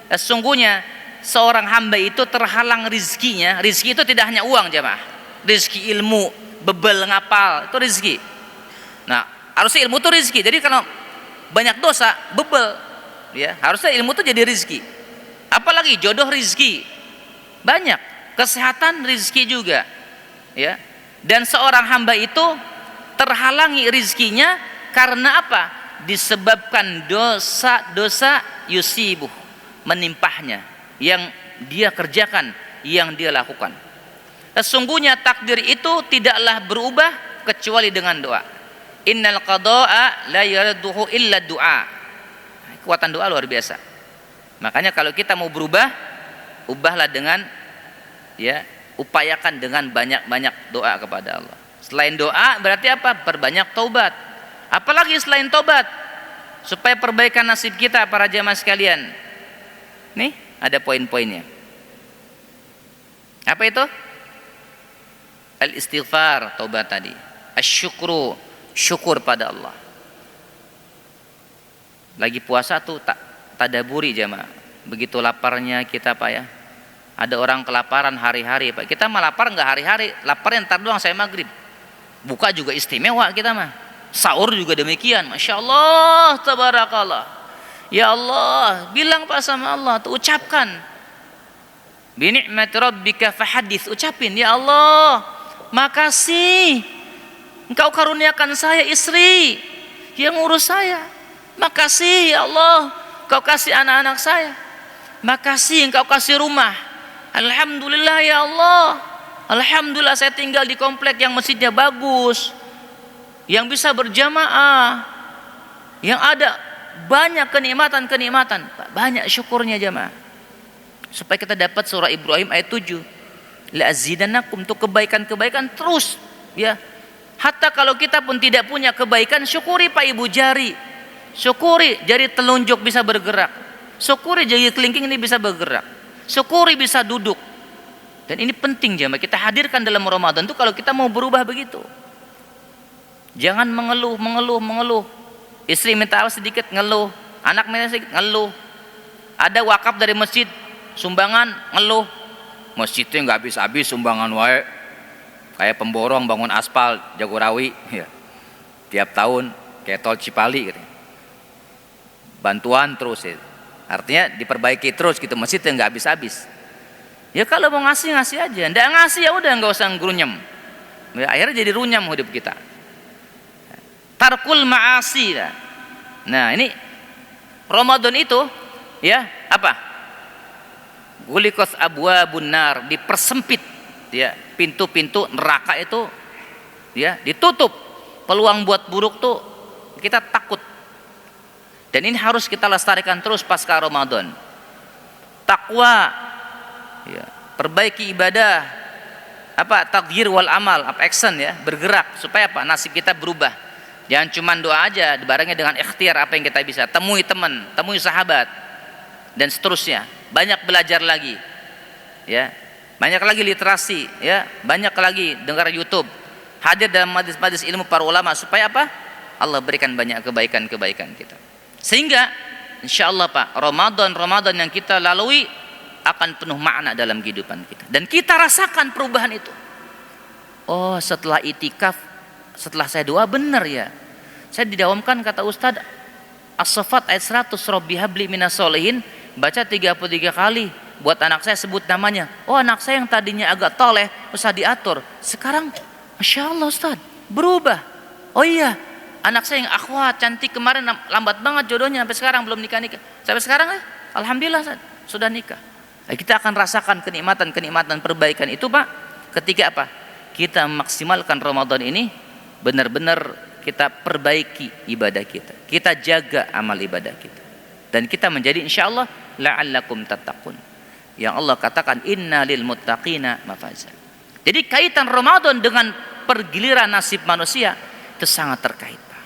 Sesungguhnya seorang hamba itu terhalang rizkinya. Rizki itu tidak hanya uang jemaah. Rizki ilmu, bebel ngapal, itu rizki. Nah, harusnya ilmu itu rizki. Jadi kalau banyak dosa, bebel, ya harusnya ilmu itu jadi rizki. Apalagi jodoh rizki, banyak. Kesehatan rizki juga, ya. Dan seorang hamba itu terhalangi rizkinya karena apa? Disebabkan dosa-dosa yusibuh, menimpahnya, yang dia kerjakan, yang dia lakukan. Sesungguhnya takdir itu tidaklah berubah kecuali dengan doa. Innal qada'a la yarduhu illa du'a. Kekuatan doa luar biasa. Makanya kalau kita mau berubah, ubahlah dengan ya, upayakan dengan banyak-banyak doa kepada Allah. Selain doa berarti apa? Perbanyak taubat. Apalagi selain taubat? Supaya perbaikan nasib kita para jamaah sekalian. Nih, ada poin-poinnya. Apa itu? Al-istighfar, taubat tadi. Asyukru, syukur pada Allah. Lagi puasa tuh tadaburi jamaah. Begitu laparnya kita Pak ya. Ada orang kelaparan hari-hari Pak. Kita mah lapar enggak hari-hari, laparnya ntar doang saya maghrib. Buka juga istimewa kita mah. Sahur juga demikian. Masya Allah, tabarakallah. Ya Allah, bilang Pak sama Allah, tuh ucapkan. Bi ni'mati rabbika fahadits, ucapin, ya Allah, makasih Engkau karuniakan saya istri yang ngurus saya. Makasih ya Allah, Engkau kasih anak-anak saya. Makasih Engkau kasih rumah. Alhamdulillah ya Allah, alhamdulillah saya tinggal di komplek yang masjidnya bagus, yang bisa berjamaah, yang ada banyak kenikmatan-kenikmatan. Banyak syukurnya jamaah. Supaya kita dapat surah Ibrahim ayat 7. La azidannakum, untuk kebaikan-kebaikan terus ya. Hatta kalau kita pun tidak punya kebaikan, syukuri Pak Ibu jari. Syukuri jari telunjuk bisa bergerak. Syukuri jari kelingking ini bisa bergerak. Syukuri bisa duduk. Dan ini penting jemaah, kita hadirkan dalam Ramadan itu kalau kita mau berubah begitu. Jangan mengeluh. Istri minta apa sedikit ngeluh, anak minta sedikit ngeluh. Ada wakaf dari masjid, sumbangan ngeluh. Masjidnya nggak habis-habis sumbangan wae. Kayak pemborong bangun aspal Jagorawi ya. Tiap tahun kayak tol Cipali gitu. Bantuan terus ya. Artinya diperbaiki terus gitu, masjidnya nggak habis-habis. Ya kalau mau ngasih aja, ndak ngasih ya udah nggak usah grunyem. Ya, akhirnya jadi runyam hidup kita. Tarkul ma'asi. Nah, ini Ramadan itu ya apa? Guliqas abwabun nar, dipersempit ya, pintu-pintu neraka itu ya ditutup. Peluang buat buruk tuh kita takut. Dan ini harus kita lestarikan terus pasca Ramadan. Takwa ya, perbaiki ibadah, apa takdir wal amal, apa action ya, bergerak supaya apa? Nasib kita berubah. Jangan cuma doa aja, dibarengi dengan ikhtiar apa yang kita bisa. Temui teman, temui sahabat dan seterusnya. Banyak belajar lagi. Ya. Banyak lagi literasi, ya. Banyak lagi dengar YouTube. Hadir dalam majlis-majlis ilmu para ulama supaya apa? Allah berikan banyak kebaikan-kebaikan kita. Sehingga insyaallah Pak, Ramadan yang kita lalui akan penuh makna dalam kehidupan kita. Dan kita rasakan perubahan itu. Oh, setelah itikaf, setelah saya doa benar ya. Saya didawamkan kata Ustadz As-Saffat ayat 100, Rabbi habli minas solihin, baca 33 kali. Buat anak saya sebut namanya. Oh, anak saya yang tadinya agak toleh, usah diatur. Sekarang Masya Allah Ustadz, berubah. Oh iya, anak saya yang akhwat, cantik, kemarin lambat banget jodohnya, sampai sekarang belum nikah-nikah. Sampai sekarang alhamdulillah Ustadz, sudah nikah. Kita akan rasakan kenikmatan perbaikan itu Pak, ketika apa? Kita memaksimalkan Ramadan ini, benar-benar kita perbaiki ibadah kita, kita jaga amal ibadah kita, dan kita menjadi insyaallah la'allakum tattaqun, yang Allah katakan inna lil muttaqina mafaza. Jadi kaitan Ramadan dengan pergiliran nasib manusia itu sangat terkait Pak.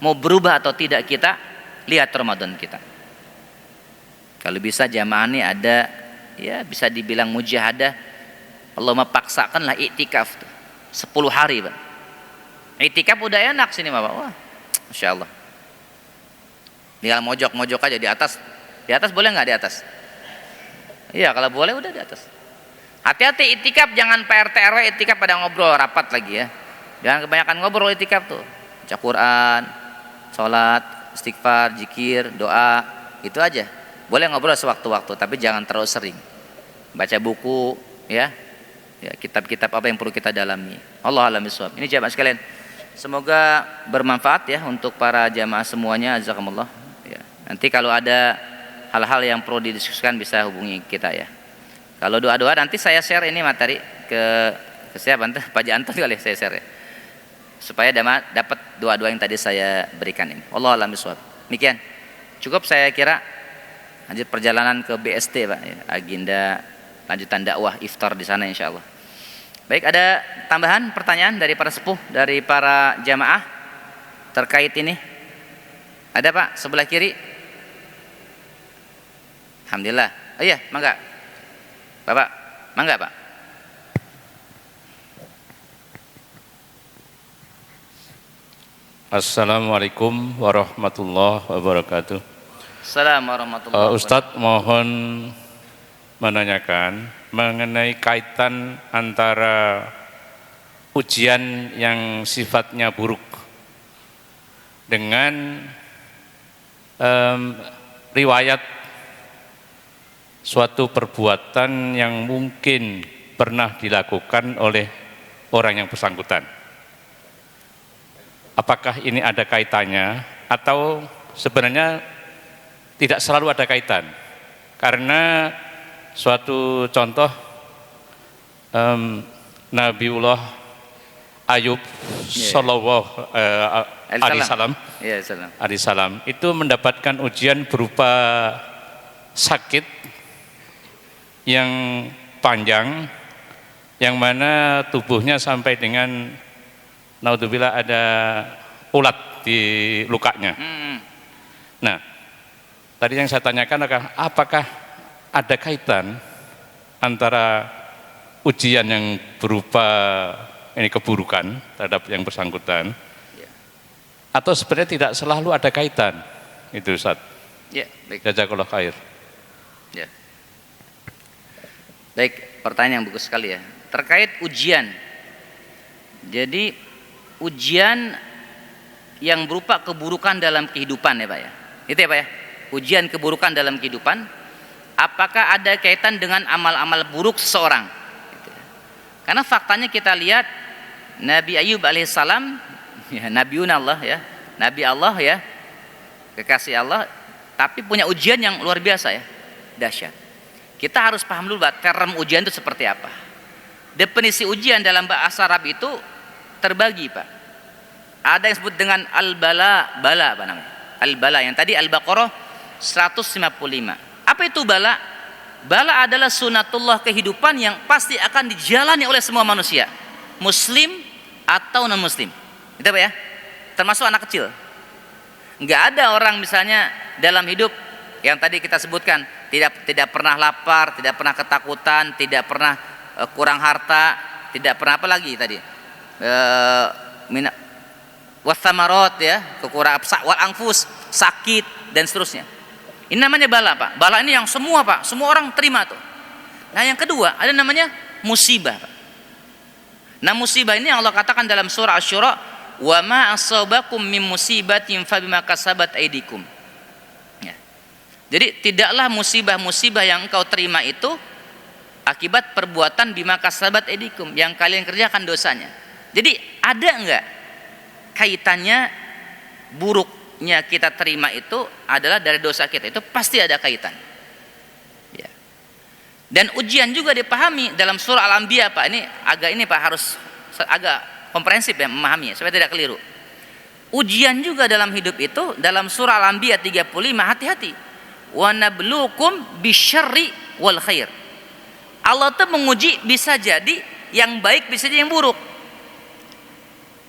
Mau berubah atau tidak kita, lihat Ramadan kita. Kalau bisa jamaah ini ada ya, bisa dibilang mujahadah, Allah mempaksakanlah iktikaf tuh 10 hari Pak. Iktikaf udah enak sini Bapak. Wah, Masya Allah. Tinggal mojok-mojok aja di atas. Di atas boleh nggak di atas? Iya, kalau boleh udah di atas. Hati-hati iktikaf, jangan PRT RW iktikaf pada ngobrol rapat lagi ya. Jangan kebanyakan ngobrol iktikaf tuh. Baca Quran, sholat, istighfar, zikir, doa, itu aja. Boleh ngobrol sewaktu-waktu, tapi jangan terlalu sering. Baca buku ya. Ya, kitab-kitab apa yang perlu kita dalami. Allah a'lam bishawab. Ini jamaah sekalian, semoga bermanfaat ya untuk para jamaah semuanya. Jazakumullah ya. Nanti kalau ada hal-hal yang perlu didiskusikan bisa hubungi kita ya. Kalau doa-doa nanti saya share ini materi ke siapa? Pak Janto kali saya share ya. Supaya dapat doa-doa yang tadi saya berikan ini. Allah a'lam bishawab. Demikian. Cukup saya kira. Lanjut perjalanan ke BST Pak ya. Agenda lanjutan dakwah iftar di sana insyaallah. Baik, ada tambahan pertanyaan dari para sepuh, dari para jamaah terkait ini? Ada Pak, sebelah kiri. Alhamdulillah. Oh iya, mangga. Bapak, mangga Pak. Assalamualaikum warahmatullahi wabarakatuh. Assalamualaikum warahmatullahi wabarakatuh. Ustadz mohon menanyakan mengenai kaitan antara ujian yang sifatnya buruk dengan riwayat suatu perbuatan yang mungkin pernah dilakukan oleh orang yang bersangkutan. Apakah ini ada kaitannya atau sebenarnya tidak selalu ada kaitan? Karena suatu contoh Nabiullah Ayub sallallahu alaihi salam itu mendapatkan ujian berupa sakit yang panjang, yang mana tubuhnya sampai dengan naudzubillah ada ulat di lukanya. Nah, tadi yang saya tanyakan adalah apakah ada kaitan antara ujian yang berupa ini keburukan terhadap yang bersangkutan, atau sebenarnya tidak selalu ada kaitan itu, Ustaz? Ya, baik. Jazakallahu khair. Ya. Baik, pertanyaan yang bagus sekali ya. Terkait ujian. Jadi ujian yang berupa keburukan dalam kehidupan ya Pak ya. Itu ya Pak ya. Ujian keburukan dalam kehidupan, apakah ada kaitan dengan amal-amal buruk seseorang? Gitu ya. Karena faktanya kita lihat Nabi Ayub alaihissalam, ya, Nabiun Allah ya, Nabi Allah ya, kekasih Allah, tapi punya ujian yang luar biasa ya, dahsyat. Kita harus paham dulu Pak, term ujian itu seperti apa. Definisi ujian dalam bahasa Arab itu terbagi Pak. Ada yang disebut dengan al-bala, bala apa namanya? Al-bala yang tadi Al-Baqarah 155. Apa itu bala? Bala adalah sunatullah kehidupan yang pasti akan dijalani oleh semua manusia, muslim atau non muslim. Itu Pak ya? Termasuk anak kecil. Enggak ada orang misalnya dalam hidup yang tadi kita sebutkan tidak pernah lapar, tidak pernah ketakutan, tidak pernah kurang harta, tidak pernah apa lagi tadi? Wasamarot ya, kekurangan wal angfus, sakit dan seterusnya. Ini namanya bala Pak. Bala ini yang semua Pak, semua orang terima tuh. Nah yang kedua ada namanya musibah Pak. Nah musibah ini yang Allah katakan dalam surah Asy-Syura, wa ma asabakum min musibatin fa bima kasabat aydikum. Ya. Jadi tidaklah musibah-musibah yang engkau terima itu akibat perbuatan bima kasabat aydikum, yang kalian kerjakan dosanya. Jadi ada enggak kaitannya buruknya kita terima itu adalah dari dosa kita? Itu pasti ada kaitan. Ya. Dan ujian juga dipahami dalam surah Al-Anbiya Pak. Ini Pak harus agak komprehensif ya memahaminya supaya tidak keliru. Ujian juga dalam hidup itu dalam surah Al-Anbiya 35, hati-hati. Wa nabluukum bisyarri wal khair. Allah tuh menguji bisa jadi yang baik, bisa jadi yang buruk.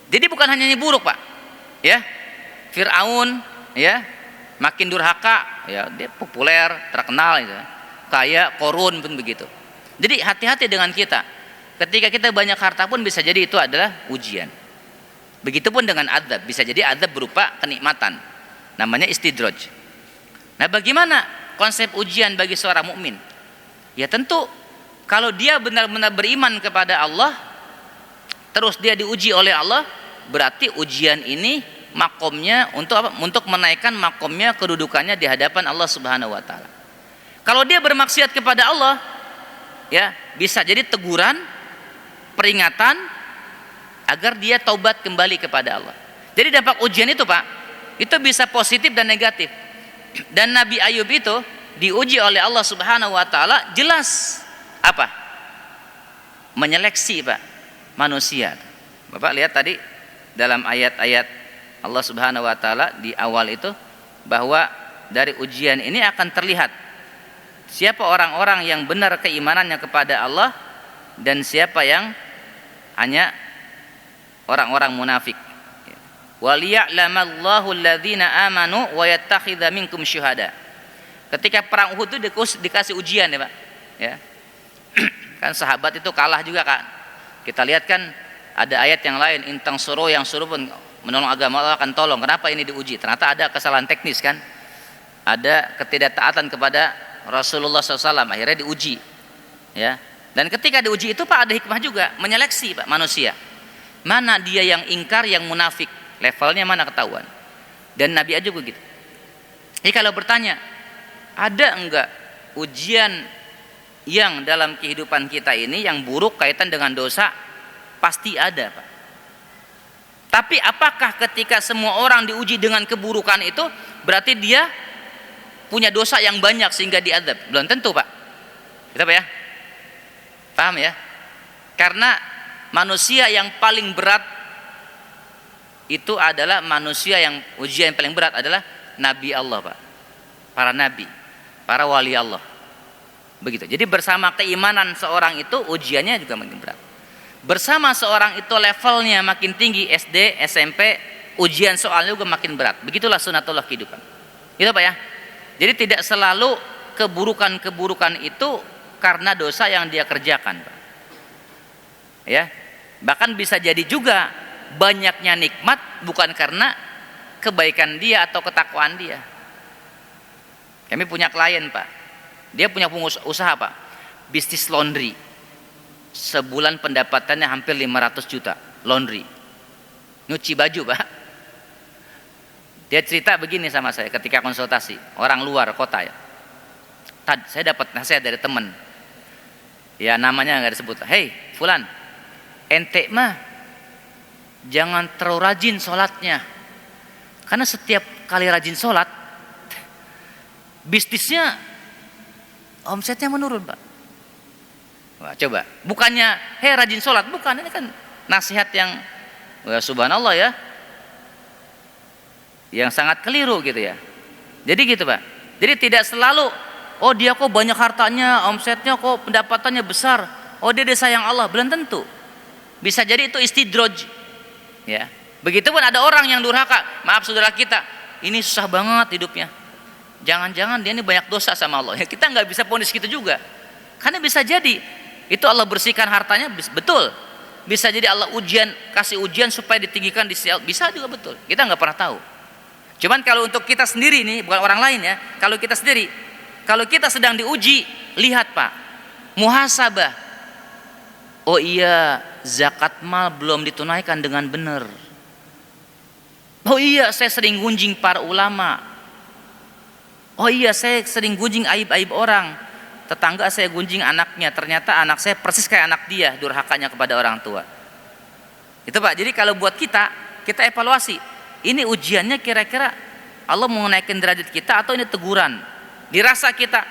Jadi bukan hanya yang buruk Pak. Ya. Fir'aun ya, makin durhaka ya, dia populer, terkenal gitu. Kaya, korun pun begitu. Jadi hati-hati dengan kita. Ketika kita banyak harta pun bisa jadi itu adalah ujian. Begitupun dengan azab, bisa jadi azab berupa kenikmatan. Namanya istidraj. Nah, bagaimana konsep ujian bagi seorang mukmin? Ya tentu kalau dia benar-benar beriman kepada Allah, terus dia diuji oleh Allah, berarti ujian ini makomnya untuk apa? Untuk menaikkan makomnya, kedudukannya di hadapan Allah Subhanahu wa taala. Kalau dia bermaksiat kepada Allah, ya bisa jadi teguran, peringatan agar dia taubat kembali kepada Allah. Jadi dampak ujian itu Pak, itu bisa positif dan negatif. Dan Nabi Ayub itu diuji oleh Allah Subhanahu wa taala, jelas apa? Menyeleksi Pak manusia. Bapak lihat tadi dalam ayat-ayat Allah Subhanahu wa taala di awal itu bahwa dari ujian ini akan terlihat siapa orang-orang yang benar keimanannya kepada Allah dan siapa yang hanya orang-orang munafik. Waliya'lamallahu alladhina amanu wa yattakhidha minkum syuhada. Ketika perang Uhud itu dikasih ujian ya Pak. Ya. Kan sahabat itu kalah juga kan. Kita lihat kan ada ayat yang lain, intang suruh yang suruh pun menolong agama Allah akan tolong. Kenapa ini diuji? Ternyata ada kesalahan teknis kan. Ada ketidaktaatan kepada Rasulullah SAW, akhirnya diuji. Ya. Dan ketika diuji itu Pak ada hikmah juga, menyeleksi Pak manusia. Mana dia yang ingkar, yang munafik, levelnya mana ketahuan. Dan Nabi aja begitu. Jadi kalau bertanya, ada enggak ujian yang dalam kehidupan kita ini yang buruk kaitan dengan dosa? Pasti ada Pak. Tapi apakah ketika semua orang diuji dengan keburukan itu berarti dia punya dosa yang banyak sehingga diazab? Belum tentu Pak. Kita Pak ya? Paham ya? Karena manusia yang paling berat itu adalah manusia yang ujian yang paling berat adalah Nabi Allah, Pak. Para nabi, para wali Allah. Begitu. Jadi bersama keimanan seorang itu ujiannya juga makin berat. Bersama seorang itu levelnya makin tinggi, SD, SMP, ujian soalnya juga makin berat. Begitulah sunatullah kehidupan. Gitu Pak ya. Jadi tidak selalu keburukan-keburukan itu karena dosa yang dia kerjakan, Pak. Ya. Bahkan bisa jadi juga banyaknya nikmat bukan karena kebaikan dia atau ketakwaan dia. Kami punya klien, Pak. Dia punya usaha, Pak. Bisnis laundry. Sebulan pendapatannya hampir 500 juta. Laundry. Nyuci baju, Pak. Dia cerita begini sama saya ketika konsultasi. Orang luar kota ya. Tad, saya dapat nasihat dari teman. Ya namanya nggak disebut. Hei, Fulan. Ente mah jangan terlalu rajin sholatnya. Karena setiap kali rajin sholat, bisnisnya omsetnya menurun, Pak. Wah, coba. Bukannya, hei rajin sholat. Bukan, ini kan nasihat yang subhanallah ya. Yang sangat keliru gitu ya. Jadi gitu, Pak. Jadi tidak selalu, oh dia kok banyak hartanya, omsetnya kok pendapatannya besar. Oh dia sayang Allah. Belum tentu. Bisa jadi itu istidraj. Ya. Begitupun ada orang yang durhaka. Maaf saudara kita, ini susah banget hidupnya. Jangan-jangan dia ini banyak dosa sama Allah. Ya, kita nggak bisa vonis gitu juga. Karena bisa jadi itu Allah bersihkan hartanya, betul. Bisa jadi Allah kasih ujian supaya ditinggikan, bisa juga betul. Kita nggak pernah tahu. Cuman kalau untuk kita sendiri nih, bukan orang lain ya. Kalau kita sendiri, kalau kita sedang diuji, lihat Pak, muhasabah. Oh iya, zakat mal belum ditunaikan dengan benar. Oh iya, saya sering gunjing para ulama. Oh iya, saya sering gunjing aib-aib orang. Tetangga saya gunjing anaknya, ternyata anak saya persis kayak anak dia, durhakanya kepada orang tua. Itu Pak, jadi kalau buat kita evaluasi. Ini ujiannya kira-kira Allah mau naikin derajat kita atau ini teguran? Dirasa kita,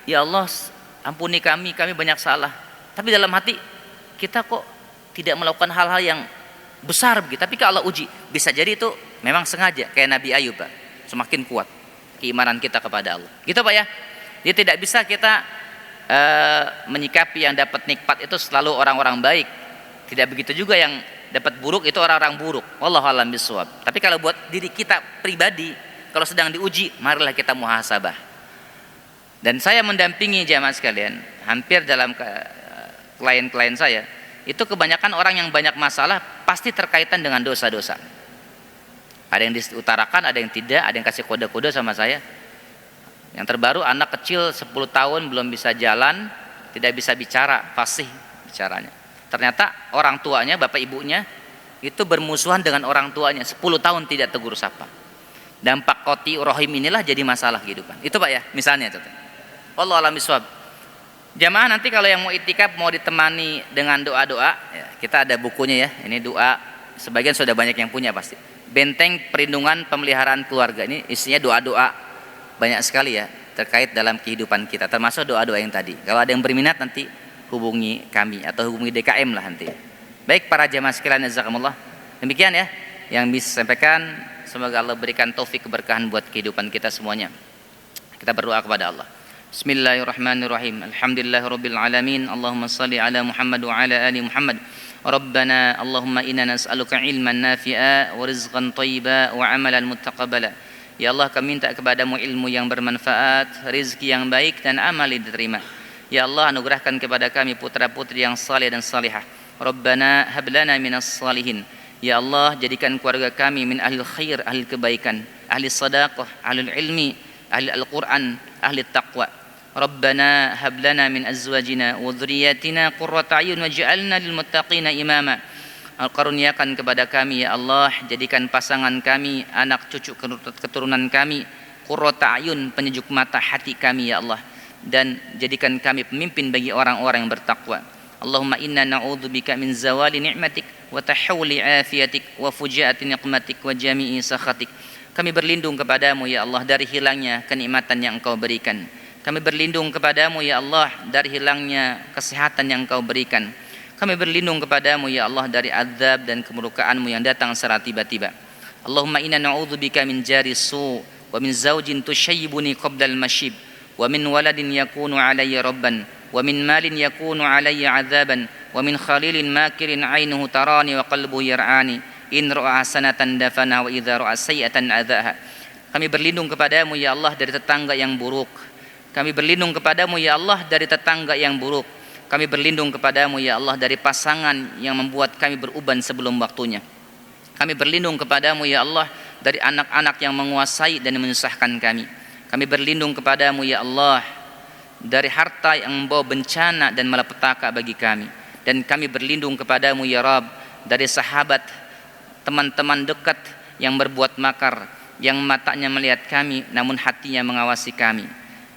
ya Allah ampuni kami banyak salah. Tapi dalam hati, kita kok tidak melakukan hal-hal yang besar begitu. Tapi kalau Allah uji, bisa jadi itu memang sengaja, kayak Nabi Ayub Pak, semakin kuat keimanan kita kepada Allah. Gitu Pak ya. Jadi tidak bisa kita menyikapi yang dapat nikmat itu selalu orang-orang baik. Tidak begitu juga yang dapat buruk itu orang-orang buruk. Wallahu a'lam bishawab. Tapi kalau buat diri kita pribadi, kalau sedang diuji, marilah kita muhasabah. Dan saya mendampingi jamaah sekalian, hampir dalam klien-klien saya, itu kebanyakan orang yang banyak masalah pasti terkaitan dengan dosa-dosa. Ada yang diutarakan, ada yang tidak, ada yang kasih kode-kode sama saya. Yang terbaru anak kecil 10 tahun belum bisa jalan, tidak bisa bicara, fasih bicaranya. Ternyata orang tuanya, bapak ibunya itu bermusuhan dengan orang tuanya, 10 tahun tidak tegur sapa. Dampak qati rahim inilah jadi masalah kehidupan. Itu Pak ya, misalnya itu. Wallahu a'lam bishawab. Jamaah nanti kalau yang mau itikaf mau ditemani dengan doa-doa, ya, kita ada bukunya ya. Ini doa, sebagian sudah banyak yang punya pasti. Benteng perlindungan pemeliharaan keluarga, ini isinya doa-doa banyak sekali ya terkait dalam kehidupan kita, termasuk doa-doa yang tadi. Kalau ada yang berminat nanti hubungi kami atau hubungi DKM lah nanti. Baik para jamaah sekalian, jazakumullah. Demikian ya yang bisa sampaikan. Semoga Allah berikan taufik keberkahan buat kehidupan kita semuanya. Kita berdoa kepada Allah. Bismillahirrahmanirrahim. Alhamdulillahirabbil alamin. Allahumma shalli ala Muhammad wa ala ali Muhammad. Rabbana Allahumma inna nas'aluka ilman nafi'a wa rizqan thayyiba wa amalan muttaqabbala. Ya Allah, kami minta kepadamu ilmu yang bermanfaat, rezeki yang baik dan amal yang diterima. Ya Allah, anugerahkan kepada kami putra-putri yang saleh dan salihah. Rabbana hab lana minas salihin. Ya Allah, jadikan keluarga kami min ahli khair, ahli kebaikan, ahli sadaqah, ahli ilmi, ahli Al-Quran, ahli taqwa. Rabbana hab lana min azwajina wa dhurriyyatina qurrata a'yun waj'alna lil muttaqina imama. Karuniakan kepada kami ya Allah, jadikan pasangan kami, anak cucu keturunan kami qurrata a'yun, penyejuk mata hati kami ya Allah, dan jadikan kami pemimpin bagi orang-orang yang bertakwa. Allahumma inna na'udzubika min zawali ni'matik wa tahawuli afiyatik wa fujaati niqmatik wa jami'i sakhatik. Kami berlindung kepadamu ya Allah dari hilangnya kenikmatan yang Engkau berikan. Kami berlindung kepadamu ya Allah dari hilangnya kesehatan yang Engkau berikan. Kami berlindung kepadamu ya Allah dari azab dan kemurkaanmu yang datang secara tiba-tiba. Allahumma inna na'udzubika min jari su' wa min zawjin tushayyibuni qabla al-mashib wa min waladin yakunu alayya rabban wa min malin yakunu alayya azaban wa min khalilin makirin ainuhu tarani wa qalbuhu yar'ani in ra'a hasanatan dafana wa idza ra'a sayyi'atan adzaha. Kami berlindung kepadamu ya Allah dari tetangga yang buruk. Kami berlindung kepadamu ya Allah dari tetangga yang buruk. Kami berlindung kepadamu ya Allah dari pasangan yang membuat kami beruban sebelum waktunya. Kami berlindung kepadamu ya Allah dari anak-anak yang menguasai dan menyusahkan kami. Kami berlindung kepadamu ya Allah dari harta yang membawa bencana dan malapetaka bagi kami. Dan kami berlindung kepadamu ya Rabb dari sahabat, teman-teman dekat yang berbuat makar, yang matanya melihat kami namun hatinya mengawasi kami,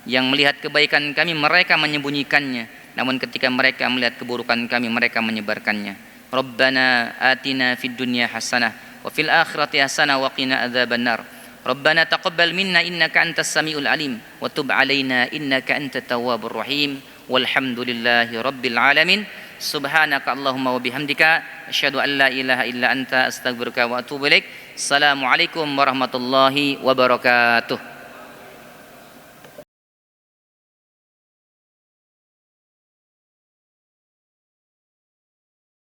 yang melihat kebaikan kami mereka menyembunyikannya, namun ketika mereka melihat keburukan kami mereka menyebarkannya. Rabbana atina fid dunya hasanah wa fil akhirati hasanah wa qina adzabannar. Rabbana taqabbal minna innaka antas samiul alim wa tub alaina innaka antat tawwabur rahim. Walhamdulillahi rabbil alamin. Subhanaka Allahumma wa bihamdika asyhadu an la ilaha illa anta astaghfiruka wa atubu ilaik. Assalamualaikum warahmatullahi wabarakatuh.